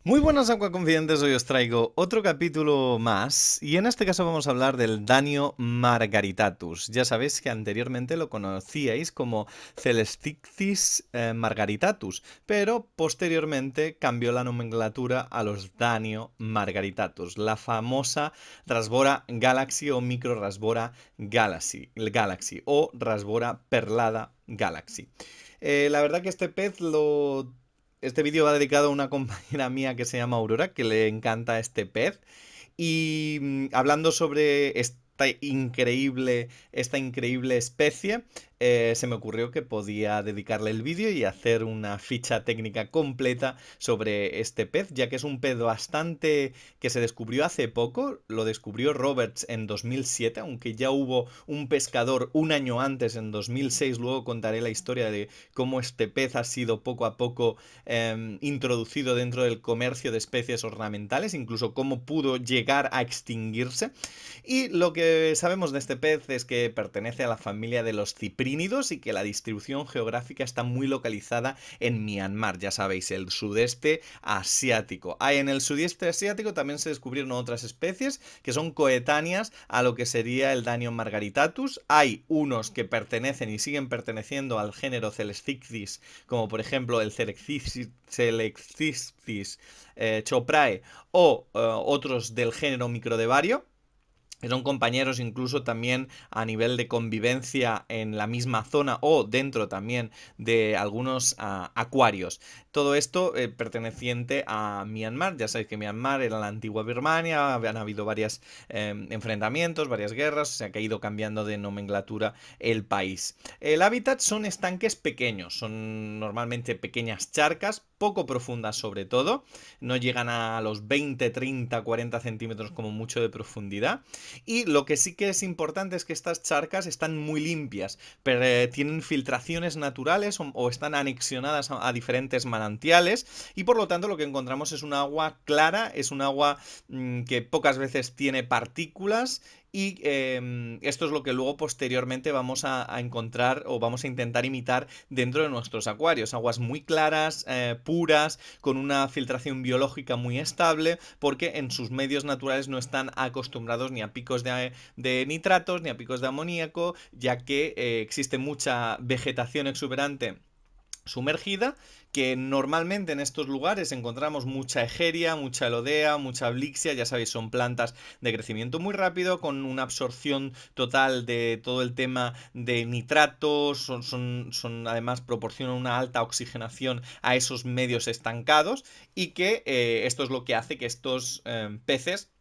Muy buenas acuaconfidentes, hoy os traigo otro capítulo más y en este caso vamos a hablar del Danio margaritatus. Ya sabéis que anteriormente lo conocíais como Celestichthys margaritatus, pero posteriormente cambió la nomenclatura a los Danio margaritatus, la famosa Rasbora galaxy o Micro Rasbora galaxy o Rasbora perlada galaxy. La verdad que este vídeo va dedicado a una compañera mía que se llama Aurora, que le encanta este pez. Y hablando sobre esta increíble especie, se me ocurrió que podía dedicarle el vídeo y hacer una ficha técnica completa sobre este pez, ya que es un pez bastante que se descubrió hace poco, lo descubrió Roberts en 2007, aunque ya hubo un pescador un año antes, en 2006, luego contaré la historia de cómo este pez ha sido poco a poco introducido dentro del comercio de especies ornamentales, incluso cómo pudo llegar a extinguirse. Y lo que sabemos de este pez es que pertenece a la familia de los ciprínidos y que la distribución geográfica está muy localizada en Myanmar, ya sabéis, el sudeste asiático. En el sudeste asiático también se descubrieron otras especies que son coetáneas a lo que sería el Danion margaritatus. Hay unos que pertenecen y siguen perteneciendo al género Celestichthys, como por ejemplo el Celestichthys choprae o otros del género Microdevario, que son compañeros incluso también a nivel de convivencia en la misma zona o dentro también de algunos acuarios. Todo esto perteneciente a Myanmar. Ya sabéis que Myanmar era la antigua Birmania, han habido varios enfrentamientos, varias guerras, o sea que ha ido cambiando de nomenclatura el país. El hábitat son estanques pequeños, son normalmente pequeñas charcas, poco profundas sobre todo, no llegan a los 20, 30, 40 centímetros como mucho de profundidad. Y lo que sí que es importante es que estas charcas están muy limpias, pero tienen filtraciones naturales o están anexionadas a diferentes manantiales y por lo tanto lo que encontramos es un agua clara, es un agua que pocas veces tiene partículas y esto es lo que luego posteriormente vamos a encontrar o vamos a intentar imitar dentro de nuestros acuarios. Aguas muy claras, puras, con una filtración biológica muy estable, porque en sus medios naturales no están acostumbrados ni a picos de nitratos ni a picos de amoníaco, ya que existe mucha vegetación exuberante sumergida, que normalmente en estos lugares encontramos mucha egeria, mucha elodea, mucha blixia, ya sabéis, son plantas de crecimiento muy rápido, con una absorción total de todo el tema de nitratos, además proporcionan una alta oxigenación a esos medios estancados y que esto es lo que hace que estos peces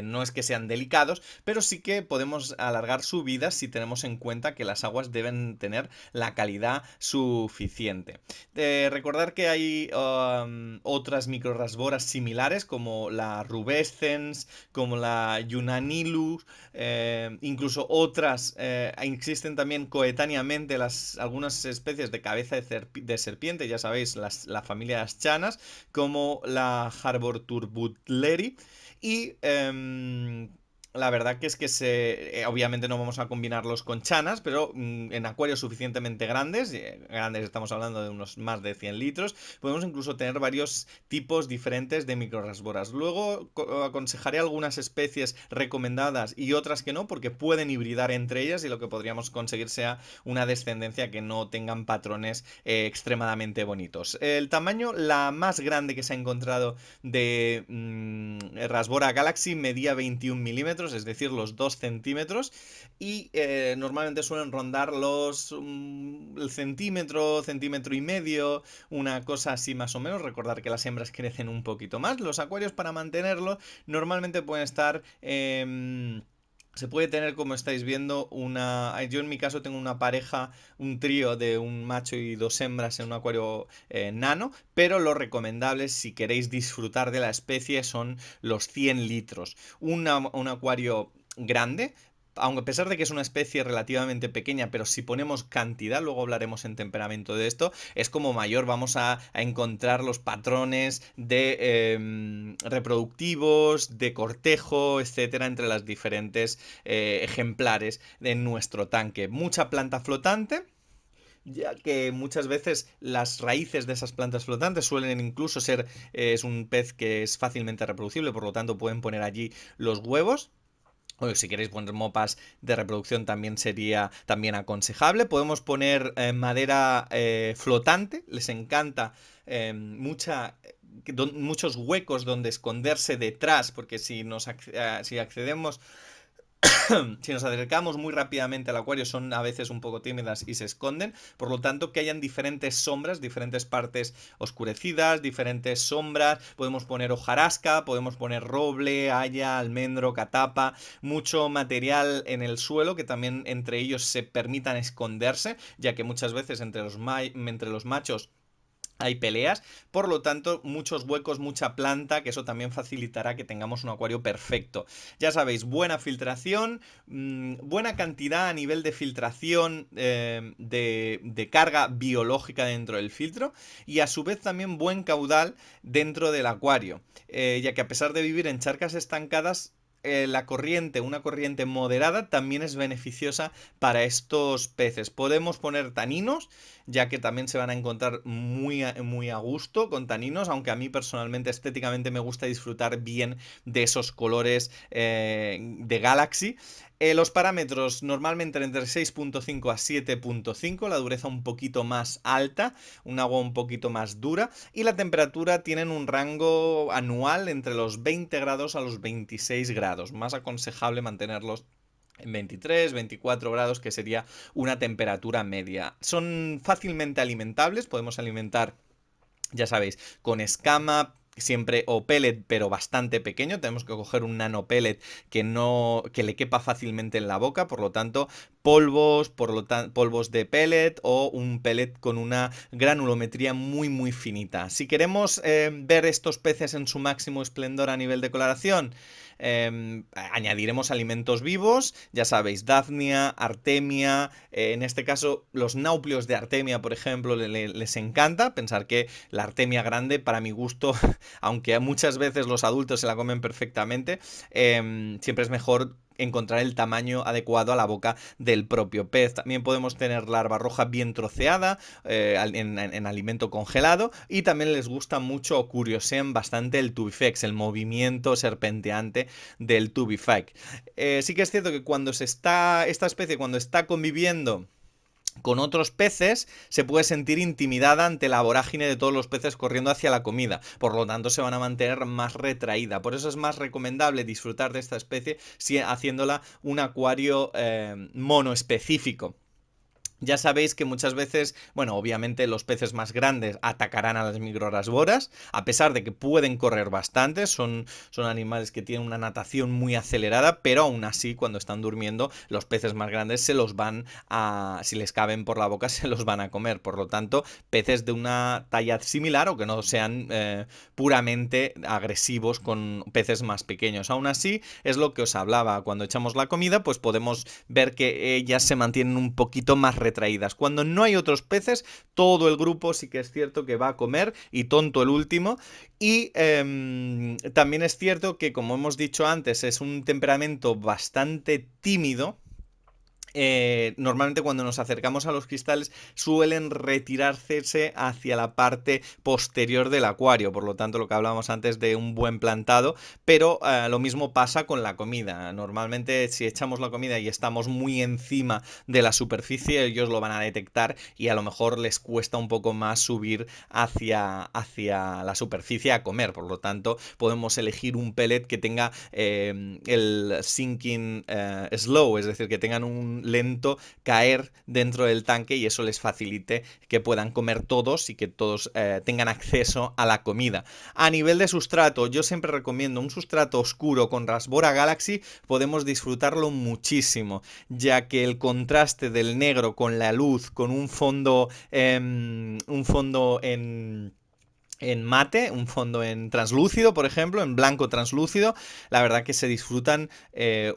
no es que sean delicados, pero sí que podemos alargar su vida si tenemos en cuenta que las aguas deben tener la calidad suficiente. Recordar que hay otras microrasboras similares como la rubescens, como la Unanilus, incluso otras, existen también coetáneamente algunas especies de cabeza de serpiente, ya sabéis, la familia de las chanas, como la Harbor turbutleri. Y la verdad que es que obviamente no vamos a combinarlos con chanas, pero en acuarios suficientemente grandes, grandes estamos hablando de unos más de 100 litros, podemos incluso tener varios tipos diferentes de microrasboras. Luego aconsejaré algunas especies recomendadas y otras que no, porque pueden hibridar entre ellas y lo que podríamos conseguir sea una descendencia que no tengan patrones extremadamente bonitos. El tamaño, la más grande que se ha encontrado de Rasbora Galaxy medía 21 milímetros, es decir, los 2 centímetros, y normalmente suelen rondar el centímetro, centímetro y medio, una cosa así más o menos. Recordar que las hembras crecen un poquito más. Los acuarios, para mantenerlo, normalmente pueden estar... se puede tener, como estáis viendo, yo en mi caso tengo una pareja, un trío de un macho y dos hembras en un acuario nano, pero lo recomendable si queréis disfrutar de la especie son los 100 litros. Un acuario grande, aunque a pesar de que es una especie relativamente pequeña, pero si ponemos cantidad, luego hablaremos en temperamento de esto, es como mayor vamos a encontrar los patrones de reproductivos, de cortejo, etcétera, entre las diferentes ejemplares en nuestro tanque. Mucha planta flotante, ya que muchas veces las raíces de esas plantas flotantes suelen incluso ser, es un pez que es fácilmente reproducible, por lo tanto pueden poner allí los huevos. O si queréis poner mopas de reproducción también sería también aconsejable. Podemos poner madera flotante, les encanta muchos huecos donde esconderse detrás, porque si accedemos si nos acercamos muy rápidamente al acuario son a veces un poco tímidas y se esconden, por lo tanto que hayan diferentes sombras, diferentes partes oscurecidas, diferentes sombras, podemos poner hojarasca, podemos poner roble, haya, almendro, catapa, mucho material en el suelo que también entre ellos se permitan esconderse, ya que muchas veces entre los machos hay peleas, por lo tanto, muchos huecos, mucha planta, que eso también facilitará que tengamos un acuario perfecto. Ya sabéis, buena filtración, buena cantidad a nivel de filtración de carga biológica dentro del filtro y a su vez también buen caudal dentro del acuario, ya que a pesar de vivir en charcas estancadas, la corriente, una corriente moderada, también es beneficiosa para estos peces. Podemos poner taninos, ya que también se van a encontrar muy a gusto con taninos, aunque a mí personalmente estéticamente me gusta disfrutar bien de esos colores de Galaxy. Los parámetros normalmente entre 6.5 a 7.5, la dureza un poquito más alta, un agua un poquito más dura y la temperatura tienen un rango anual entre los 20 grados a los 26 grados. Más aconsejable mantenerlos en 23, 24 grados, que sería una temperatura media. Son fácilmente alimentables, podemos alimentar, ya sabéis, con escama, siempre o pellet pero bastante pequeño, tenemos que coger un nano pellet que le quepa fácilmente en la boca, por lo tanto polvos de pellet o un pellet con una granulometría muy finita. Si queremos ver estos peces en su máximo esplendor a nivel de coloración, añadiremos alimentos vivos, ya sabéis, Daphnia, Artemia, en este caso los náuplios de Artemia, por ejemplo, les encanta, pensar que la Artemia grande, para mi gusto, aunque muchas veces los adultos se la comen perfectamente, siempre es mejor encontrar el tamaño adecuado a la boca del propio pez. También podemos tener larva roja bien troceada en alimento congelado y también les gusta mucho o curiosean bastante el tubifex, el movimiento serpenteante del tubifex. Sí que es cierto que esta especie cuando está conviviendo con otros peces, se puede sentir intimidada ante la vorágine de todos los peces corriendo hacia la comida, por lo tanto se van a mantener más retraída. Por eso es más recomendable disfrutar de esta especie haciéndola un acuario monoespecífico. Ya sabéis que muchas veces, bueno, obviamente los peces más grandes atacarán a las microrasboras, a pesar de que pueden correr bastante, son animales que tienen una natación muy acelerada, pero aún así cuando están durmiendo los peces más grandes si les caben por la boca, se los van a comer. Por lo tanto, peces de una talla similar o que no sean puramente agresivos con peces más pequeños. Aún así, es lo que os hablaba, cuando echamos la comida, pues podemos ver que ellas se mantienen un poquito más retraídas. Cuando no hay otros peces, todo el grupo sí que es cierto que va a comer y tonto el último. Y también es cierto que, como hemos dicho antes, es un temperamento bastante tímido. Normalmente cuando nos acercamos a los cristales suelen retirarse hacia la parte posterior del acuario, por lo tanto lo que hablábamos antes de un buen plantado, pero lo mismo pasa con la comida. Normalmente si echamos la comida y estamos muy encima de la superficie, ellos lo van a detectar y a lo mejor les cuesta un poco más subir hacia la superficie a comer, por lo tanto podemos elegir un pellet que tenga el sinking slow, es decir, que tengan un lento caer dentro del tanque y eso les facilite que puedan comer todos y que todos tengan acceso a la comida. A nivel de sustrato, yo siempre recomiendo un sustrato oscuro con Rasbora Galaxy, podemos disfrutarlo muchísimo, ya que el contraste del negro con la luz, con un fondo en en mate, un fondo en translúcido, por ejemplo, en blanco translúcido, la verdad que se disfrutan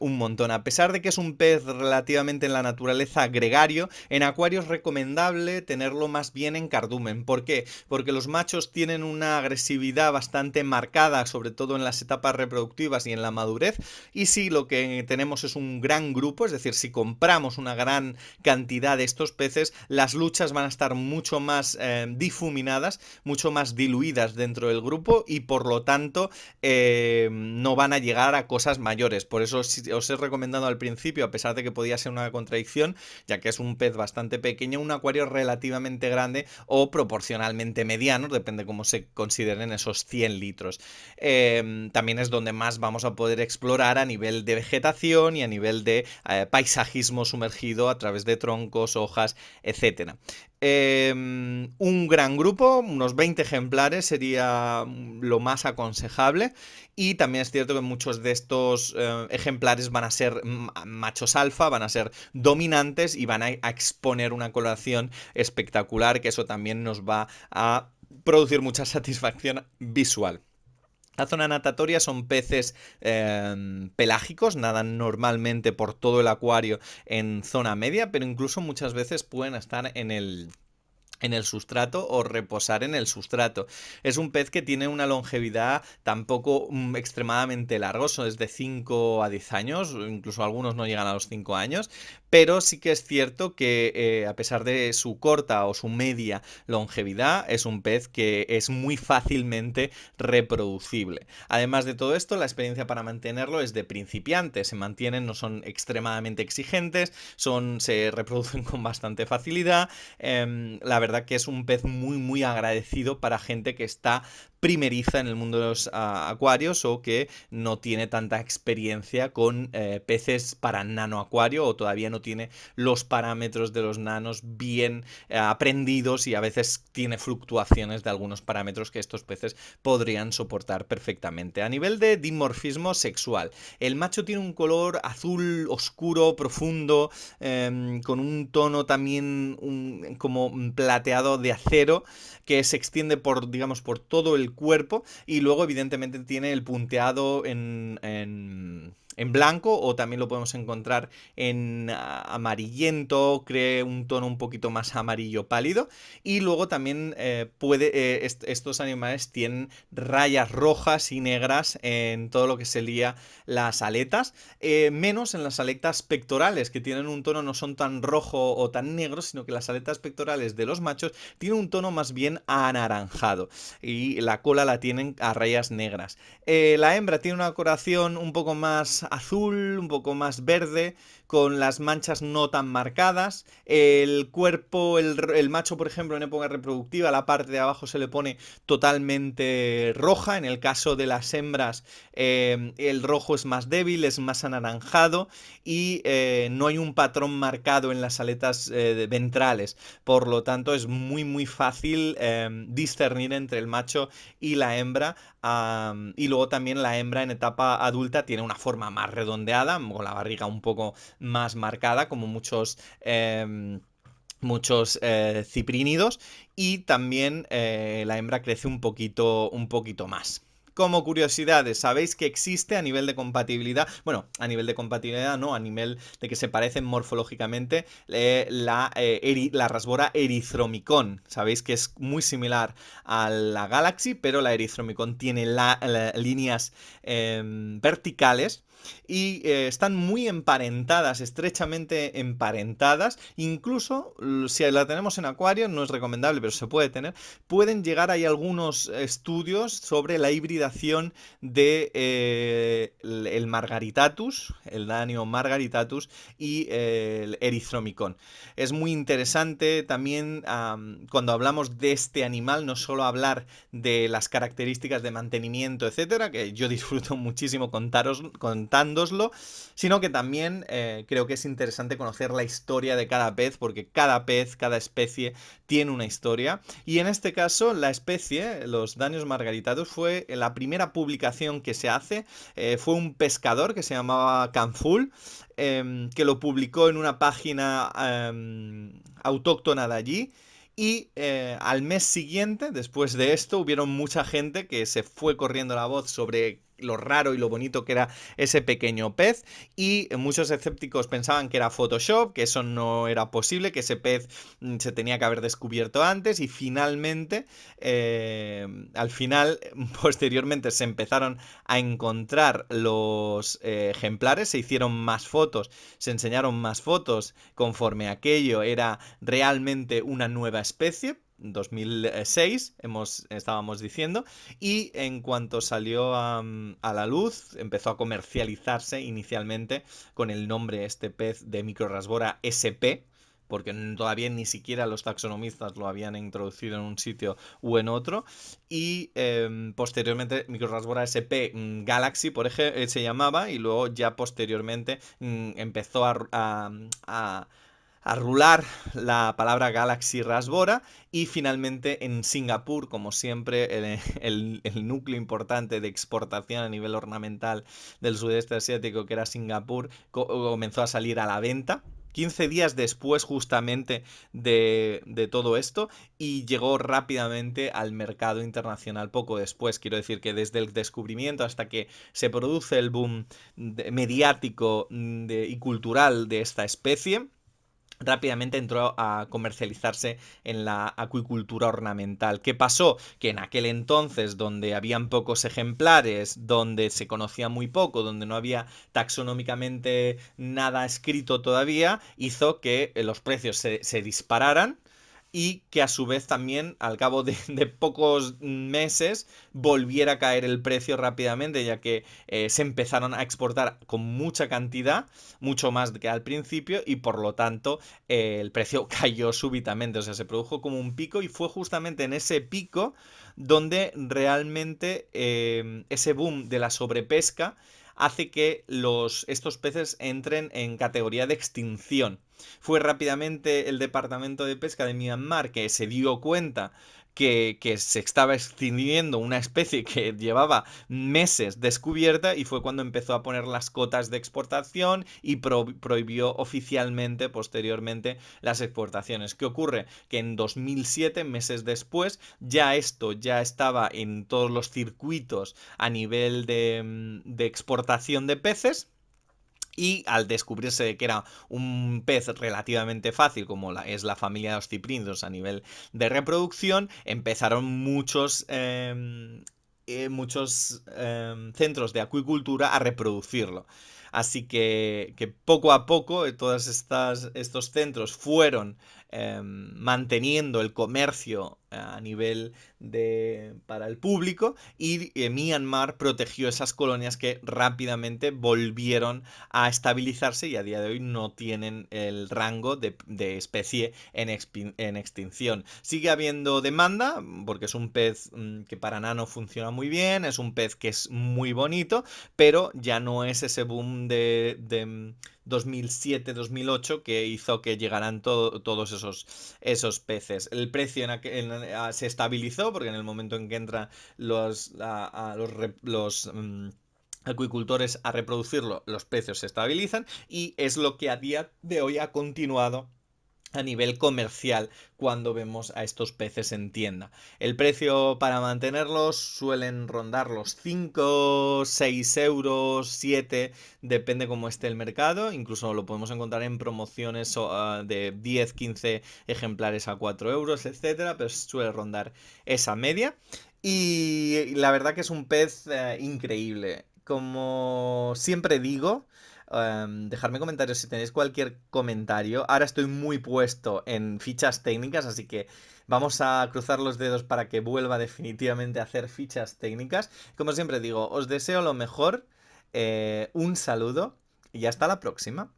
un montón. A pesar de que es un pez relativamente en la naturaleza gregario, en acuario es recomendable tenerlo más bien en cardumen. ¿Por qué? Porque los machos tienen una agresividad bastante marcada, sobre todo en las etapas reproductivas y en la madurez, y si lo que tenemos es un gran grupo, es decir, si compramos una gran cantidad de estos peces, las luchas van a estar mucho más difuminadas, mucho más diluidas dentro del grupo y por lo tanto no van a llegar a cosas mayores. Por eso os he recomendado al principio, a pesar de que podía ser una contradicción, ya que es un pez bastante pequeño, un acuario relativamente grande o proporcionalmente mediano, depende cómo se consideren esos 100 litros. También es donde más vamos a poder explorar a nivel de vegetación y a nivel de paisajismo sumergido a través de troncos, hojas, etcétera. Un gran grupo, unos 20 ejemplares sería lo más aconsejable y también es cierto que muchos de estos ejemplares van a ser machos alfa, van a ser dominantes y van a exponer una coloración espectacular, que eso también nos va a producir mucha satisfacción visual. La zona natatoria son peces pelágicos, nadan normalmente por todo el acuario en zona media, pero incluso muchas veces pueden estar en el sustrato o reposar en el sustrato. Es un pez que tiene una longevidad tampoco extremadamente larga, son desde 5 a 10 años, incluso algunos no llegan a los 5 años, pero sí que es cierto que a pesar de su corta o su media longevidad, es un pez que es muy fácilmente reproducible. Además de todo esto, la experiencia para mantenerlo es de principiante, se mantienen, no son extremadamente exigentes, se reproducen con bastante facilidad. La verdad que es un pez muy muy agradecido para gente que está primeriza en el mundo de los acuarios o que no tiene tanta experiencia con peces para nanoacuario o todavía no tiene los parámetros de los nanos bien aprendidos y a veces tiene fluctuaciones de algunos parámetros que estos peces podrían soportar perfectamente. A nivel de dimorfismo sexual, el macho tiene un color azul oscuro, profundo, con un tono también como plateado de acero que se extiende por, digamos, por todo el cuerpo y luego evidentemente tiene el punteado en blanco o también lo podemos encontrar en amarillento, cree un tono un poquito más amarillo pálido y luego también estos animales tienen rayas rojas y negras en todo lo que sería las aletas, menos en las aletas pectorales que tienen un tono no son tan rojo o tan negro, sino que las aletas pectorales de los machos tienen un tono más bien anaranjado y la cola la tienen a rayas negras. La hembra tiene una coloración un poco más azul, un poco más verde, con las manchas no tan marcadas. El cuerpo, el macho, por ejemplo, en época reproductiva, la parte de abajo se le pone totalmente roja. En el caso de las hembras, el rojo es más débil, es más anaranjado y no hay un patrón marcado en las aletas ventrales. Por lo tanto, es muy muy fácil discernir entre el macho y la hembra. Y luego también la hembra en etapa adulta tiene una forma más redondeada, con la barriga un poco más marcada, como muchos ciprínidos, y también la hembra crece un poquito más. Como curiosidades, ¿sabéis que existe a nivel de compatibilidad? Bueno, a nivel de compatibilidad no, a nivel de que se parecen morfológicamente la rasbora erithromicon. Sabéis que es muy similar a la Galaxy, pero la erithromicon tiene líneas verticales y están muy emparentadas, estrechamente emparentadas. Incluso si la tenemos en acuario, no es recomendable, pero se puede tener. Pueden llegar, hay algunos estudios sobre la hibridación de el Margaritatus, el Danio Margaritatus y el Erythromicon. Es muy interesante también cuando hablamos de este animal, no solo hablar de las características de mantenimiento, etcétera, que yo disfruto muchísimo contándoslo, sino que también creo que es interesante conocer la historia de cada pez, porque cada pez, cada especie tiene una historia. Y en este caso, la especie, los Danios margaritatus, fue la primera publicación que se hace. Fue un pescador que se llamaba Canful, que lo publicó en una página autóctona de allí. Y al mes siguiente, después de esto, hubieron mucha gente que se fue corriendo la voz sobre lo raro y lo bonito que era ese pequeño pez, y muchos escépticos pensaban que era Photoshop, que eso no era posible, que ese pez se tenía que haber descubierto antes, y finalmente, al final, posteriormente se empezaron a encontrar los ejemplares, se hicieron más fotos, se enseñaron más fotos conforme aquello era realmente una nueva especie. 2006 estábamos diciendo, y en cuanto salió a la luz empezó a comercializarse inicialmente con el nombre este pez de Microrasbora SP, porque todavía ni siquiera los taxonomistas lo habían introducido en un sitio u en otro, y posteriormente Microrasbora SP Galaxy, por ejemplo, se llamaba, y luego ya posteriormente empezó a rular la palabra Galaxy Rasbora, y finalmente en Singapur, como siempre, el núcleo importante de exportación a nivel ornamental del sudeste asiático, que era Singapur, comenzó a salir a la venta. 15 días después justamente de todo esto, y llegó rápidamente al mercado internacional poco después. Quiero decir que desde el descubrimiento hasta que se produce el boom mediático y cultural de esta especie, rápidamente entró a comercializarse en la acuicultura ornamental. ¿Qué pasó? Que en aquel entonces, donde habían pocos ejemplares, donde se conocía muy poco, donde no había taxonómicamente nada escrito todavía, hizo que los precios se dispararan, y que a su vez también al cabo de pocos meses volviera a caer el precio rápidamente, ya que se empezaron a exportar con mucha cantidad, mucho más que al principio, y por lo tanto el precio cayó súbitamente. O sea, se produjo como un pico, y fue justamente en ese pico donde realmente ese boom de la sobrepesca hace que estos peces entren en categoría de extinción. Fue rápidamente el Departamento de Pesca de Myanmar que se dio cuenta que se estaba extinguiendo una especie que llevaba meses descubierta, y fue cuando empezó a poner las cotas de exportación y prohibió oficialmente posteriormente las exportaciones. ¿Qué ocurre? Que en 2007, meses después, ya esto ya estaba en todos los circuitos a nivel de exportación de peces. Y al descubrirse que era un pez relativamente fácil, como es la familia de los ciprínidos a nivel de reproducción, empezaron muchos centros de acuicultura a reproducirlo. Así que poco a poco todos estos centros fueron manteniendo el comercio a nivel para el público, y Myanmar protegió esas colonias que rápidamente volvieron a estabilizarse, y a día de hoy no tienen el rango de especie en extinción. Sigue habiendo demanda porque es un pez que para nano funciona muy bien, es un pez que es muy bonito, pero ya no es ese boom de 2007-2008 que hizo que llegaran todos esos peces. El precio se estabilizó, porque en el momento en que entran los acuicultores a reproducirlo, los precios se estabilizan, y es lo que a día de hoy ha continuado a nivel comercial cuando vemos a estos peces en tienda. El precio para mantenerlos suelen rondar los 5, 6 euros, 7, depende cómo esté el mercado. Incluso lo podemos encontrar en promociones de 10, 15 ejemplares a 4 euros, etcétera, pero suele rondar esa media. Y la verdad que es un pez increíble. Como siempre digo, dejadme comentarios si tenéis cualquier comentario. Ahora estoy muy puesto en fichas técnicas, así que vamos a cruzar los dedos para que vuelva definitivamente a hacer fichas técnicas. Como siempre digo, os deseo lo mejor, un saludo y hasta la próxima.